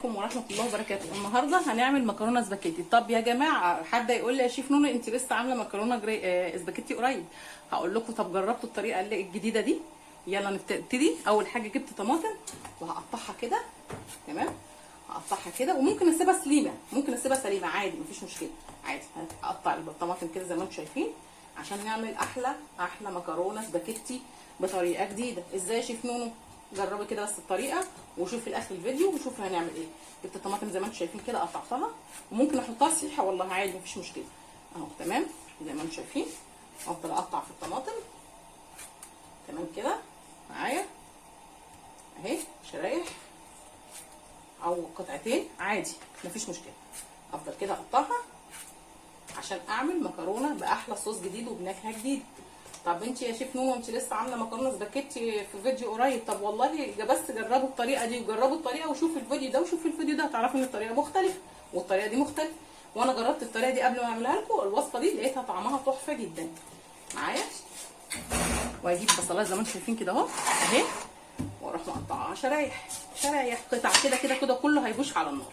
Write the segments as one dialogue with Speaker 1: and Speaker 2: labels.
Speaker 1: ورحمه الله وبركاته. النهارده هنعمل مكرونه سباكيتي. طب يا جماعه، حد يقول لي يا شيف نونو انت لسه عامله مكرونه سباكيتي قريب؟ هقول لكم طب جربتوا الطريقه الجديده دي؟ يلا نبتدي. اول حاجه جبت طماطم وهقطعها كده. تمام، هقطعها كده وممكن اسيبها سليمه، ممكن اسيبها سليمه عادي مفيش مشكله عادي. هقطع الطماطم كده زي ما انتم شايفين عشان نعمل احلى مكرونه سباكيتي بطريقه جديده. ازاي يا شيف نونو؟ جربي كده بس الطريقه وشوفي في الاخر الفيديو وشوفي هنعمل ايه. جبت الطماطم زي ما انتم شايفين كده قطعتها وممكن احطها سيحه والله عادي مفيش مشكله اهو. تمام زي ما انتم شايفين افضل اقطع في الطماطم. تمام كده معايا اهي شرايح او قطعتين عادي مفيش مشكله. افضل كده اقطعها عشان اعمل مكرونه باحلى صوص جديد وبنكهه جديده. طب انت يا شيف نونو انت لسه عامله مكرونه سباكيتي في فيديو قريب؟ طب والله بس جربوا الطريقه دي وجربوا الطريقه وشوفوا الفيديو ده وشوفوا الفيديو ده هتعرفوا ان الطريقه مختلفه والطريقه دي مختلفه. وانا جربت الطريقه دي قبل ما اعملها لكم الوصفه دي لقيتها طعمها تحفه جدا معايا. واجيب بصلايه زي ما انتم شايفين كده اهو اهي واروح مقطعها شرايح قطع كده كله هيبوش على النار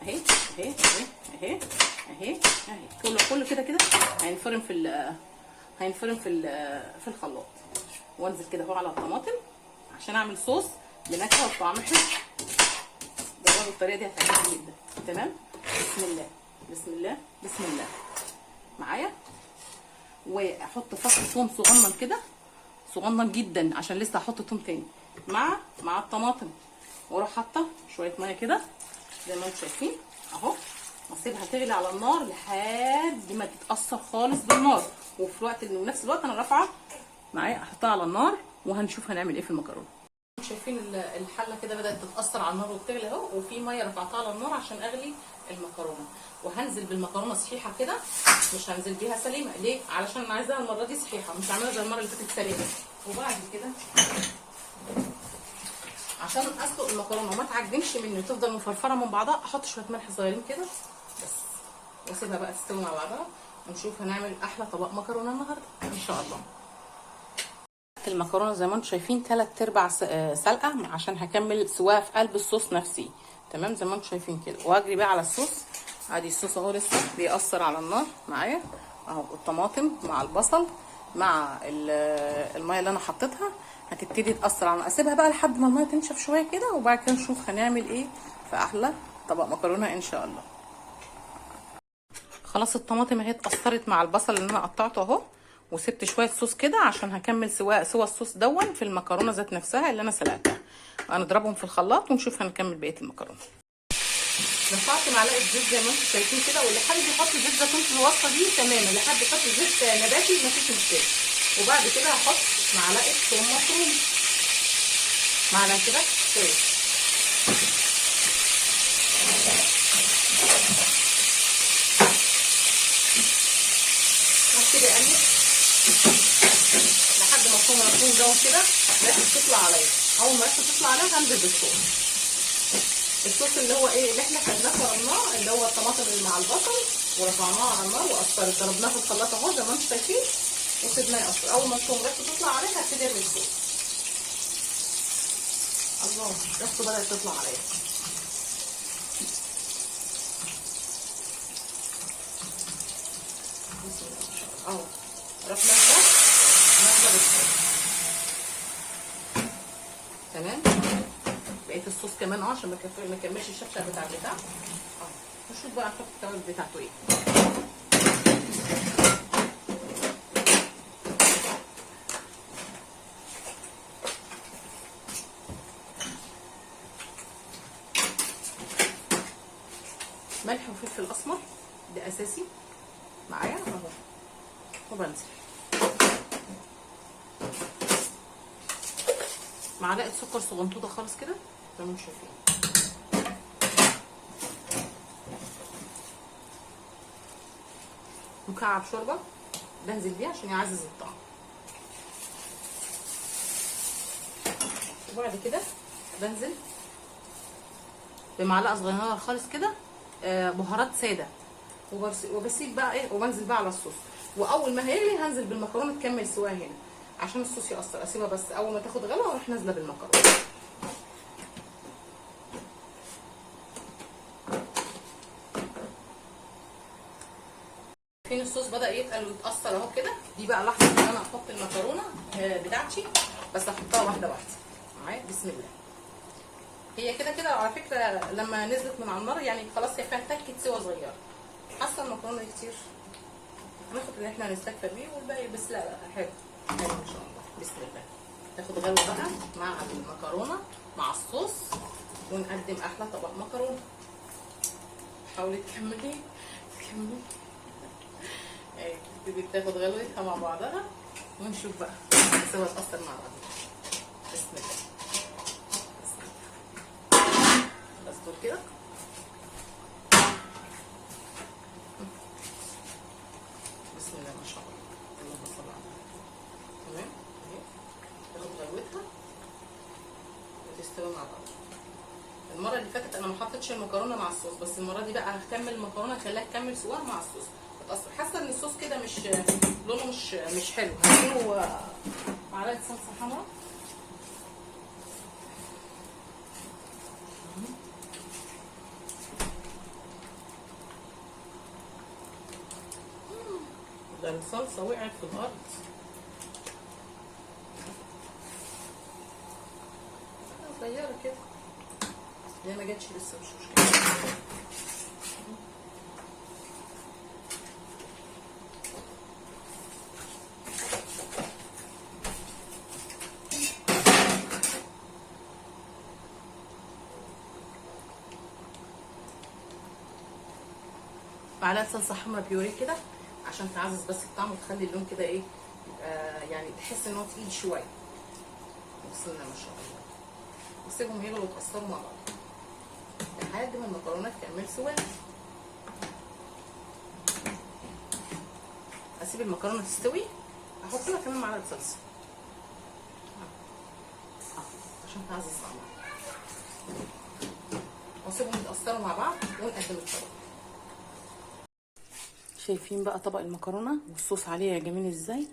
Speaker 1: اهي اهي اهي اهي اهي كله كده هينفرم في الخلاط. وانزل كده اهو على الطماطم عشان اعمل صوص بنكهه وطعم حلو. جربوا الطريقه دي هتعجبكم جدا. تمام، بسم الله بسم الله بسم الله معايا. واحط فص ثوم صغنن كده صغنن جدا عشان لسه هحط ثوم تاني مع الطماطم. واروح حاطه شويه ميه كده زي ما انتم شايفين اهو واسيبها تغلي على النار لحد ما تتاثر خالص بالنار. وفي نفس الوقت انا رافعه معايا احطها على النار وهنشوف هنعمل ايه في المكرونه. شايفين الحله كده بدات تتاثر على النار وبتغلي اهو وفي ميه رفعتها على النار عشان اغلي المكرونه. وهنزل بالمكرونه صحيحه كده مش هنزل بيها سليمه. ليه؟ علشان انا عايزاها المره دي صحيحه مش هعملها زي المره اللي فاتت سليمه. وبعد كده عشان اسلق المكرونه وما تعجنش مني وتفضل مفرفره من بعضها احط شويه ملح صغيرين كده بس واسيبها بقى تستوي مع بعضها ونشوف هنعمل احلى طبق مكرونه النهارده ان شاء الله. المكرونه زي ما انتم شايفين 3/4 سلقه عشان هكمل سواها في قلب الصوص نفسي. تمام زي ما انتم شايفين كده. واجري بقى على الصوص. ادي الصوص اهو لسه بيأثر على النار معايا اهو. الطماطم مع البصل مع الميه اللي انا حطيتها هتبتدي تأثر على. اسيبها بقى لحد ما الميه تنشف شويه كده وبعد كده نشوف هنعمل ايه في احلى طبق مكرونه ان شاء الله. خلاص الطماطم اهي اتأثرت مع البصل اللي انا قطعته اهو وسبت شويه صوص كده عشان هكمل سوا الصوص دون في المكرونه ذات نفسها اللي انا سلقتها. هنضربهم في الخلاط ونشوف هنكمل بقيه المكرونه. رفعت معلقه زيت زي ما انتم شايفين كده واللي حابب يحط زيت زيتون في الوصفه دي تمام، اللي حابب يحط زيت نباتي مفيش مشكله. وبعد كده هحط معلقه ثوم مفروم معلقه كده كويس. وابتدي اقلب لحد ما الثوم المفروم ده كده ريحته تطلع عليا. اول ما ريحته تطلع عليا هنزل بالصوص. الصوص اللي هو ايه اللي احنا خدناه فرمناه اللي هو الطماطم اللي مع البصل ورفعناه على النار وقصرت ضربناه في الخلاط اهو زي ما انتم شايفين وسيبناه يقصر. اول ما الثوم ريحته تطلع عليه هبتدي ارمي الصوص. الله ريحته بدات تطلع عليا. بسم الله ما شاء الله اهو رحنا نازله بالصوص. تمام بقيت الصوص كمان عشان ما يكملش الشفشه بتاع البتاع اهو. نشوف بقى نحط التوابل بتاعته ايه. ملح وفلفل اسمر ده اساسي معايا اهو. وبنزل معلقه سكر صغنطوطه خالص كده زي ما انتم شايفين. مكعب شوربه بنزل بيه عشان يعزز الطعم. وبعد كده بنزل بمعلقه صغيره خالص كده بهارات ساده وبسيب بقى ايه وبنزل بقى على الصوص. واول ما هيغلي هنزل بالمكرونه تكمل سواها هنا عشان الصوص يأثر. اسيبها بس اول ما تاخد غلوه واروح نازله بالمكرونه. فين الصوص بدأ يتقل ويتأثر اهو كده. دي بقى لحظة ان انا احط المكرونة بتاعتي، بس احطها واحدة واحدة معايا. بسم الله. هي كده كده على فكرة لما نزلت من على النار يعني خلاص هي فيها تكة سوا صغيرة. حاسة المكرونة دي كتير، هناخد اللي احنا هنستكفى بيه والباقي بس. لا حلو حلو ان شاء الله. بسم الله. ناخد غلوة بقى مع المكرونة مع الصوص ونقدم احلى طبق مكرونة. حاولي تكملي. تبتدي تاخد غلوتها مع بعضها ونشوف بقى سوا تأثر مع بعض. بسم الله. بسم الله. بس دول كده. بسم الله ما شاء الله. اللهم صل على النبي. تمام اهي. تاخد غلوتها وتستوي مع بعض. المره اللي فاتت انا ما حطيتش المكرونه مع الصوص، بس المره دي بقى هكمل المكرونه هخليها تكمل سواها مع الصوص. حاسه ان الصوص كده مش لونه مش حلو. هديله معلقه صلصه حمراء. ده الصلصه وقعت في الارض. صغيره كده، هي ما جاتش لسه مش مشكله. معلقه صلصه حمراء بيوري كده عشان تعزز بس الطعم وتخلي اللون كده ايه، يعني تحس ان هو تقيل شويه. بسم الله ما شاء الله. وسيبهم يغلوا ويتأثروا مع بعض لحد ما المكرونه تكمل سواها. اسيب المكرونه تستوي، احط لها كمان معلقه صلصه عشان تعزز طعمها، واسيبهم يتأثروا مع بعض ونقدم الطبق. شايفين بقى طبق المكرونه والصوص عليها جميل ازاي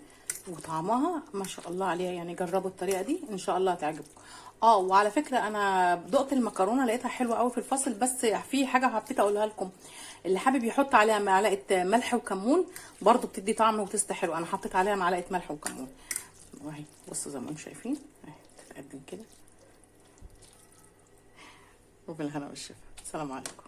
Speaker 1: وطعمها ما شاء الله عليها. يعني جربوا الطريقه دي ان شاء الله هتعجبكم. وعلى فكره انا دقت المكرونه لقيتها حلوه قوي في الفصل، بس في حاجه حبيت اقولها لكم. اللي حابب يحط عليها معلقه ملح وكمون برضو بتدي طعم وتست حلو. انا حطيت عليها معلقه ملح وكمون اهي. بصوا زي ما انتم شايفين اهي بتتقدم كده. وبالهنا والشفا. السلام عليكم.